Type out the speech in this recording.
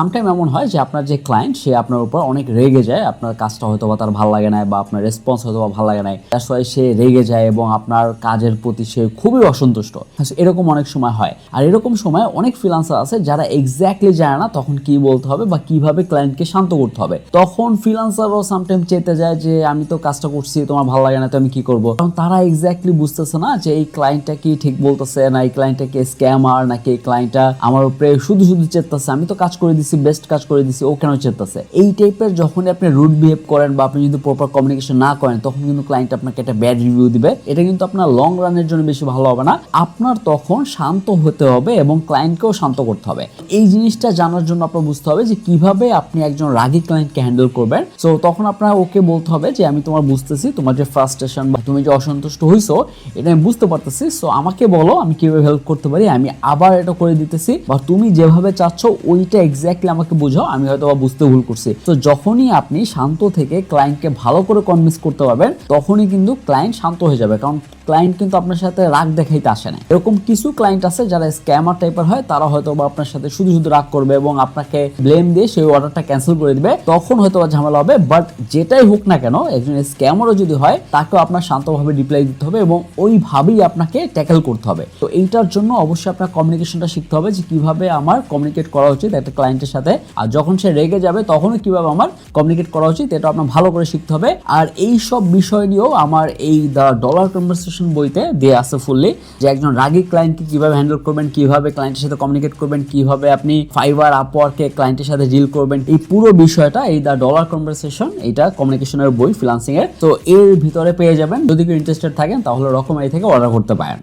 Sometime এমন হয় যে আপনার যে ক্লায়েন্ট সে আপনার উপর অনেক রেগে যায়, আপনার কাজটা হয়তো বা তার ভালো লাগে না বা আপনার রেসপন্স হয়তো বা ভালো লাগে না, দ্যাটস ওয়াই সে রেগে যায় এবং আপনার কাজের প্রতি সে খুবই অসন্তুষ্ট। এরকম অনেক সময় হয়। আর এরকম সময় অনেক ফ্রিল্যান্সার আছে যারা এক্স্যাক্টলি জানে না তখন কি বলতে হবে বা কিভাবে ক্লায়েন্টকে শান্ত করতে হবে। তখন ফ্রিল্যান্সারও সামটাইম চেতে যায় যে আমি তো কাজটা করছি, তোমার ভালো লাগে না তো আমি কি করবো। কারণ তারা এক্স্যাক্টলি বুঝতেছে না যে এই ক্লায়েন্টটা কি ঠিক বলতেছে না, এই ক্লায়েন্টটা কি স্ক্যামার নাকি এই ক্লায়েন্টটা আমার উপরে শুধু শুধু চেতাছে, আমি তো কাজ করে দিছি, বেস্ট কাজ করে দিছি, ও কেন চেতাছে। এই টাইপের যখন আপনি রুড বিহেভ করেন বা আপনি যদি প্রপার কমিউনিকেশন না করেন তখন কিন্তু ক্লায়েন্ট আপনাকে একটা ব্যাড রিভিউ দিবে। এটা কিন্তু আপনার লং রানের জন্য বেশি ভালো হবে না। আপনার তখন শান্ত হতে হবে এবং ক্লায়েন্টকেও শান্ত করতে হবে। এই জিনিসটা জানার জন্য আপনার বুঝতে হবে যে কিভাবে আপনি একজন রাগী ক্লায়েন্টকে হ্যান্ডেল করবেন। সো তখন আপনার ওকে বলতে হবে যে আমি তোমার বুঝতেছি, তোমার যে ফ্রাস্ট্রেশন বা তুমি যে অসন্তুষ্ট হইছো এটা আমি বুঝতে পারতেছি, সো আমাকে বলো আমি কিভাবে হেল্প করতে পারি, আমি আবার এটা করে দিতেছি, বা তুমি যেভাবে চাচ্ছ ওইটা এক্স্যাক্টলি আমাকে বুঝাও, আমি হয়তো বুঝতে ভুল করছি। তো যখনই আপনি শান্ত থেকে ক্লায়েন্টকে ভালো করে কনভিন্স করতে পারবেন তখনই কিন্তু ক্লায়েন্ট শান্ত হয়ে যাবে। কারণ ক্লায়েন্ট কিন্তু আপনার সাথে রাগ দেখাইতে আসে না। এরকম কিছু ক্লায়েন্ট আছে যারা স্ক্যামার টাইপের হয়, তারা হয়তো বা আপনার সাথে শুধু শুধু রাগ করবে এবং আপনাকে ব্লেম দিয়ে সেই অর্ডারটা ক্যান্সেল করে দিবে, তখন হয়তো ঝামেলা হবে। বাট যেটাই হোক না কেন একজন স্ক্যামারও যদি হয় তাকেও আপনার শান্তভাবে রিপ্লাই দিতে হবে এবং ওইভাবেই আপনাকে ট্যাকেল করতে হবে। তো এইটার জন্য অবশ্যই আপনার কমিউনিকেশনটা শিখতে হবে যে কিভাবে আমার কমিউনিকেট করা উচিত একটা ক্লায়েন্টের সাথে, আর যখন সে রেগে যাবে তখনও কিভাবে আমার কমিউনিকেট করা উচিত এটা আপনার ভালো করে শিখতে হবে। আর এই সব বিষয় নিয়েও আমার এই দ্য ডলার কনভারসেশন বইতে দেয়া আছে ফুললি, যে একজন রাগী ক্লায়েন্টকে কিভাবে হ্যান্ডেল করবেন, কিভাবে ক্লায়েন্টের সাথে কমিউনিকেট করবেন, কিভাবে আপনি ফাইবার আপওয়ার্কে ক্লায়েন্টের সাথে ডিল করবেন, এই পুরো বিষয়টা এই দ্য ডলার কনভারসেশন, এটা কমিউনিকেশনের বই ফ্রিল্যান্সিং এর। তো এর ভিতরে পেয়ে যাবেন। যদি কেউ ইন্টারেস্টেড থাকেন তাহলে রকমারি থেকে অর্ডার করতে পারেন।